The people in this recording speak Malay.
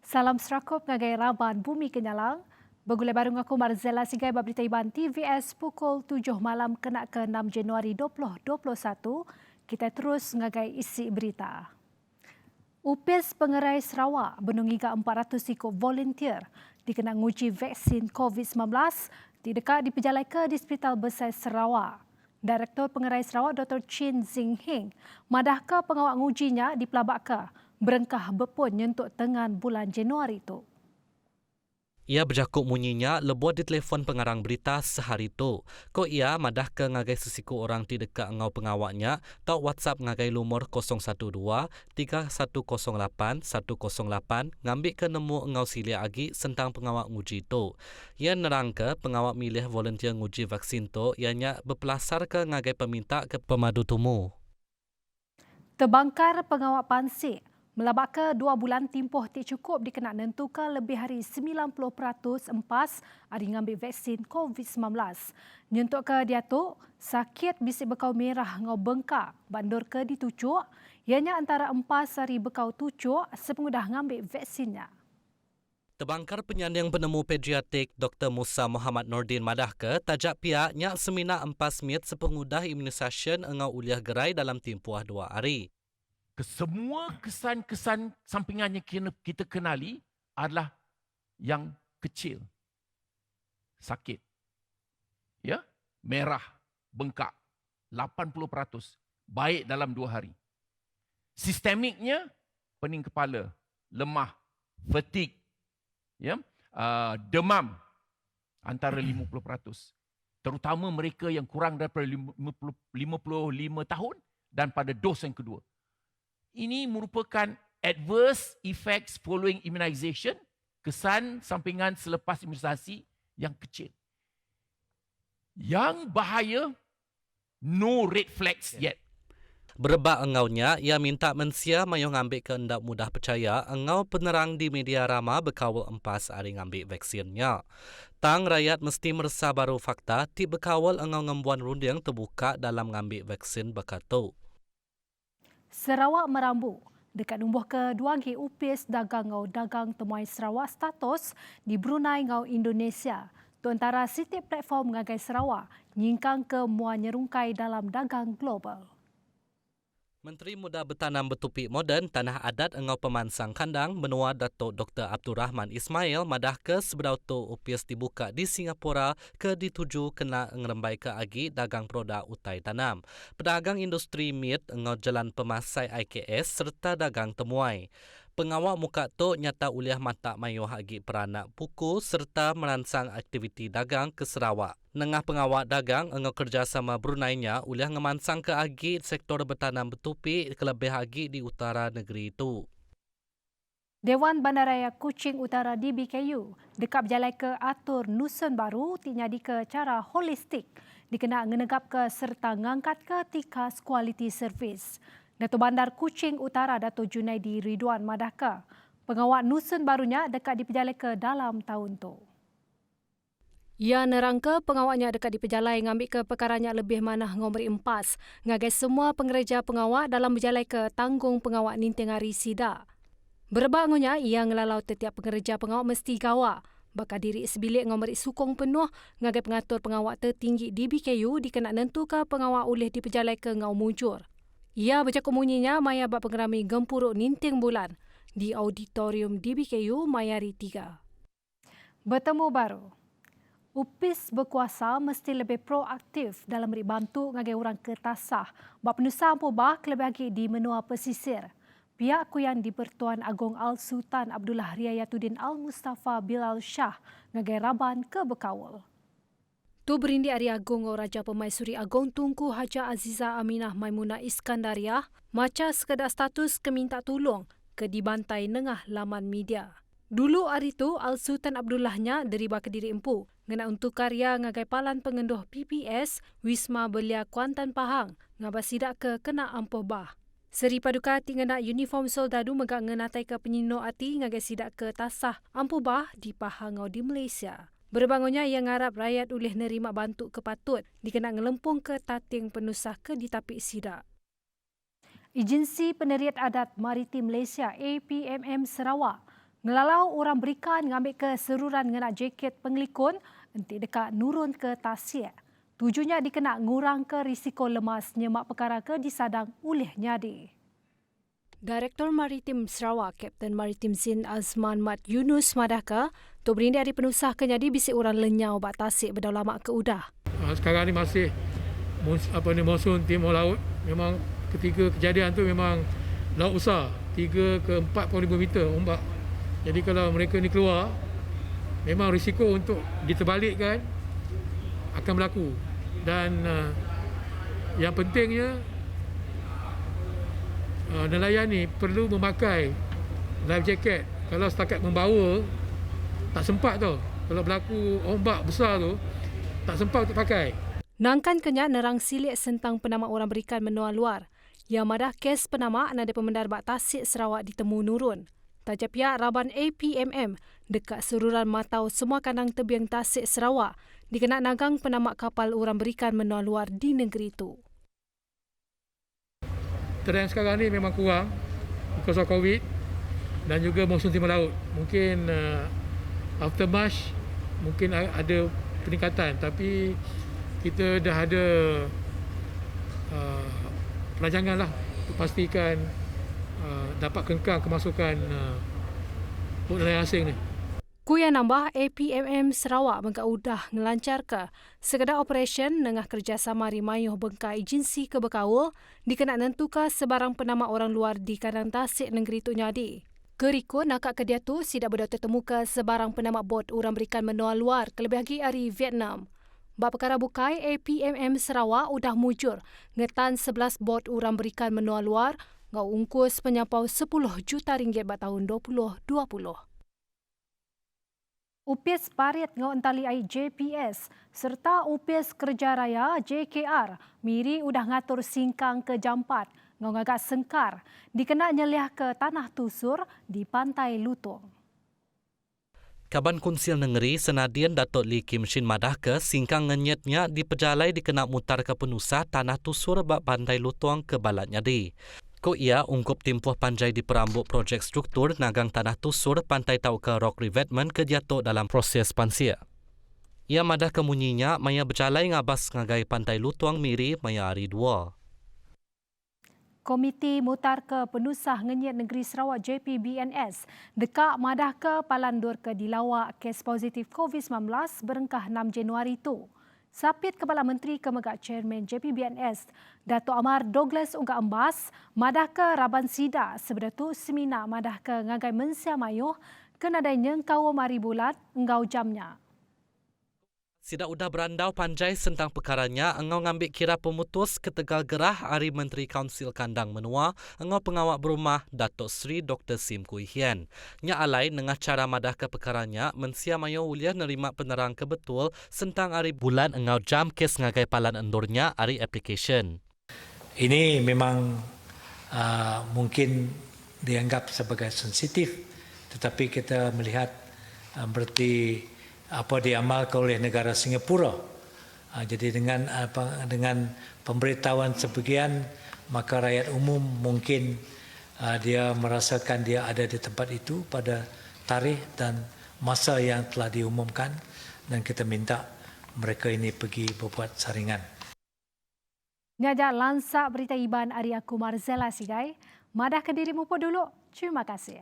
Salam serakop ngagai Raban Bumi Kenyalang. Bergulai baru ngaku Marzella Sigai berita Iban TVS pukul 7 malam kena ke 6 Januari 2021. Kita terus ngagai isi berita. UPIS Pengerai Sarawak benungiga 400 ikut volunteer dikena nguji vaksin COVID-19 di pejalai ke di Hospital Besar Sarawak. Direktur Pengerai Sarawak Dr. Chin Zing Hing madah ke pengawal ngujinya di pelabak ke berengkah berpun nyentuk tengan bulan Januari itu. Ia berjakuk munyinya lebuat di telefon pengarang berita sehari itu. Ko ia madah ke ngagai sesiku orang di dekat ngau pengawaknya atau WhatsApp ngagai lumur 012-3108-108 ngambil ke nemu ngau silia agi sentang pengawak nguji itu. Ia nerang ke pengawak milih volunteer nguji vaksin tu ianya berpelasar ke ngagai peminta ke pemadu tumu. Terbangkar pengawak pansik melabak ke 2 bulan timpoh tak cukup dikena nentukan lebih hari 90% empas ada ngambil vaksin COVID-19. Nyentuk ke dia tu, sakit bisik bekau merah ngau bengkak bandur ke ditucuk, ianya antara empas hari bekau tucuk sepengudah ngambil vaksinnya. Terbangkar penyandang penemu pediatrik Dr. Musa Muhammad Nordin madah ke tajak pihaknya semina empas miat sepengudah imunisasi engau uliah gerai dalam tempoh 2 hari. Semua kesan-kesan sampingan yang kita kenali adalah yang kecil. Sakit. Ya, merah, bengkak. 80%. Baik dalam 2 hari. Sistemiknya, pening kepala, lemah, fatigue, ya, demam antara 50%. Terutama mereka yang kurang daripada 55 tahun dan pada dos yang kedua. Ini merupakan adverse effects following immunization, kesan sampingan selepas imunisasi yang kecil. Yang bahaya, no red flags yet. Berebak engaunya, ia minta mensia mayu ngambil ke hendak mudah percaya engau penerang di media rama berkawal empas hari ngambil vaksinnya. Tang rakyat mesti merasa baru fakta ti berkawal engau ngembuan runding terbuka dalam ngambil vaksin bekatu. Sarawak merambu dekat numbuh kedua G UPIS dagang ngau dagang temuai Sarawak status di Brunei ngau Indonesia. Tu antara setiap platform ngagai Sarawak nyingkang ke mua nyerungkai dalam dagang global. Menteri Muda Bertanam Bertupik Moden Tanah Adat engau pemansang kandang menua Datuk Dr. Abdul Rahman Ismail madah ke sebedau tu UPIS dibuka di Singapura ke dituju kena ngerembai ke agi dagang produk utai tanam. Pedagang industri meat engau jalan pemasai IKS serta dagang temuai. Pengawal muka tu nyata uliah mata mayu agi peranak buku serta meransang aktiviti dagang ke Sarawak. Nengah pengawal dagang engau kerjasama Brunei-nya uliah ngemansang ke agi sektor bertanam bertupi kelebih agi di utara negeri itu. Dewan Bandaraya Kuching Utara DBKU dekap jalai ke atur Nusun Baru tinyadi ke cara holistik dikena ngenegap ke serta ngangkat ke tikas quality service. Datuk Bandar Kuching Utara Datuk Junaidi Ridwan madahka pengawal Nusun Barunya dekat dipejalai ke dalam tahun tu. Ia nerangka pengawalnya dekat dipejalai ngambil ke perkaranya lebih manah ngomri empas ngagai semua pengereja pengawal dalam berjalai ke tanggung pengawal ninting hari sida. Berbangunnya ia ngelalau setiap pengereja pengawal mesti gawa. Bakal diri sebilik ngomri sukong penuh ngagai pengatur pengawal tertinggi DBKU dikena nentu ke pengawal oleh dipejalai ke ngau mujur. Ia baca komuninya maya bak pengerami gempuruk ninting bulan di auditorium DBKU Mayari 3. Bertemu baru. UPIS berkuasa mesti lebih proaktif dalam beri bantu ngagai orang ketasah. Bak penusah ampubah kelebih lagi di menua pesisir. Pihak Kuyan di Pertuan Agong Al-Sultan Abdullah Riayatuddin Al-Mustafa Bilal Shah ngagai Raban ke Bekawal. Tu berindi Ari Agong Raja Pemaisuri Agong Tunku Haja Aziza Aminah Maimunah Iskandariah maca sekadar status keminta tolong ke dibantai nengah laman media. Dulu hari tu Al-Sultan Abdullahnya deriba Kediri Empu ngena untuk karya ngagai palan pengenduh PPS Wisma Belia Kuantan Pahang ngabas sidak ke kena ampuh bah. Seri paduka tingena uniform soldadu megak ngenatai ke penyino ati ngagai sidak ke tasah ampubah di Pahangau di Malaysia. Berbangunnya yang ngarap rakyat ulih nerima bantu kepatut dikena ngelempung ke tating penusah ke ditapik sidak. Agensi Peneriat Adat Maritim Malaysia APMM Sarawak ngelalau orang berikan ngambil ke seruran ngena jaket pengelikun entik dekat nurun ke tasik. Tujuannya dikena ngurang ke risiko lemas nyemak perkara ke disadang ulih nyadi. Direktur Maritim Sarawak, Kapten Maritim Zin Azman Mat Yunus Madaka, tu berindi hari penusah ke nyadi bisik orang lenyau bak tasik berdaulat ke udah. Sekarang ni masih monsun timur laut. Memang ketika kejadian tu memang laut besar, 3 ke 4.5 meter ombak. Jadi kalau mereka ni keluar, memang risiko untuk diterbalikkan akan berlaku. Dan yang pentingnya nelayan ni perlu memakai life jacket. Kalau setakat membawa tak sempat tau. Kalau berlaku ombak besar tu tak sempat untuk pakai. Nangkan kenyak nerang silik sentang penama orang berikan menua luar. Yang madah kes penama nada pemendar bak tasik Sarawak ditemu nurun. Tajap pihak Raban APMM dekat sururan matau semua kandang tebiang tasik Sarawak dikena nagang penama kapal orang berikan menua luar di negeri itu. Trend sekarang ni memang kurang because of COVID dan juga monsun timur laut. Mungkin after March mungkin ada peningkatan, tapi kita dah ada perancangan lah untuk pastikan dapat kengkang kemasukan bot nelayan asing ni. Kuya nambah APMM Sarawak bengkak udah ngelancar ke sekadar operasi nengah kerjasama rimayuh bengkak agensi kebekawal dikena nentuka sebarang penama orang luar di kandang tasik negeri tu nyadi. Kerikut nakak kedia tu sidak berdau temuka sebarang penama bot orang berikan menua luar kelebih lagi dari Vietnam. Bab perkara bukai APMM Sarawak udah mujur ngetan 11 bot orang berikan menua luar ngau ungkus penyampau 10 juta ringgit bat tahun 2020. UPIS Parit ngau entali ai JPS serta UPIS Kerja Raya JKR miri udah ngatur singkang ke Jampat ngau ngagak sengkar dikena nyeliah ke tanah tusur di Pantai Lutong. Kaban Kunsil Negeri Senadian Datuk Lee Kim Shin madah ke singkang ngenyetnya di pejalai dikena mutar ke penusah tanah tusur bak Pantai Lutong ke balatnya di. Ko ia ungkup timpuh panjai di perambuk projek struktur nagang tanah tusur pantai tau ke rock revetment ke jatuh dalam proses pansia. Ia madah kemunyinya maya berjalai ngabas ngagai Pantai Lutong miri maya hari 2. Komiti Mutar ke Penusah Ngenyet Negeri Sarawak JPBNS dekak madah ke Palandur ke dilawak kes positif COVID-19 berengkah 6 Januari itu. Sapit Kepala Menteri Kemegak Chairman JPBNS, Datuk Amar Douglas Unggah Embas, madah ke Raban Sida sebelah tu semina madah ke ngagai mensia mayuh ke nadai nyengkau mari bulat engau jamnya. Sida udah berandau panjai sentang perkaranya engau ngambil kira pemutus ketegal gerah Hari Menteri Kaunsil Kandang Menua engau pengawak berumah Datuk Sri Dr. Sim Kui Hian. Nya alai nengah cara madah ke perkaranya mensia mayo uliah nerima penerang kebetul sentang hari bulan engau jam kes ngagai palan endurnya hari application. Ini memang mungkin dianggap sebagai sensitif, tetapi kita melihat berarti apa diamalkan oleh negara Singapura. Jadi dengan pemberitahuan sebagian, maka rakyat umum mungkin dia merasakan dia ada di tempat itu pada tarikh dan masa yang telah diumumkan, dan kita minta mereka ini pergi berbuat saringan. Nyajak lansak berita Iban Ari aku Marzela Sidai. Madah ke dirimu pun dulu. Terima kasih.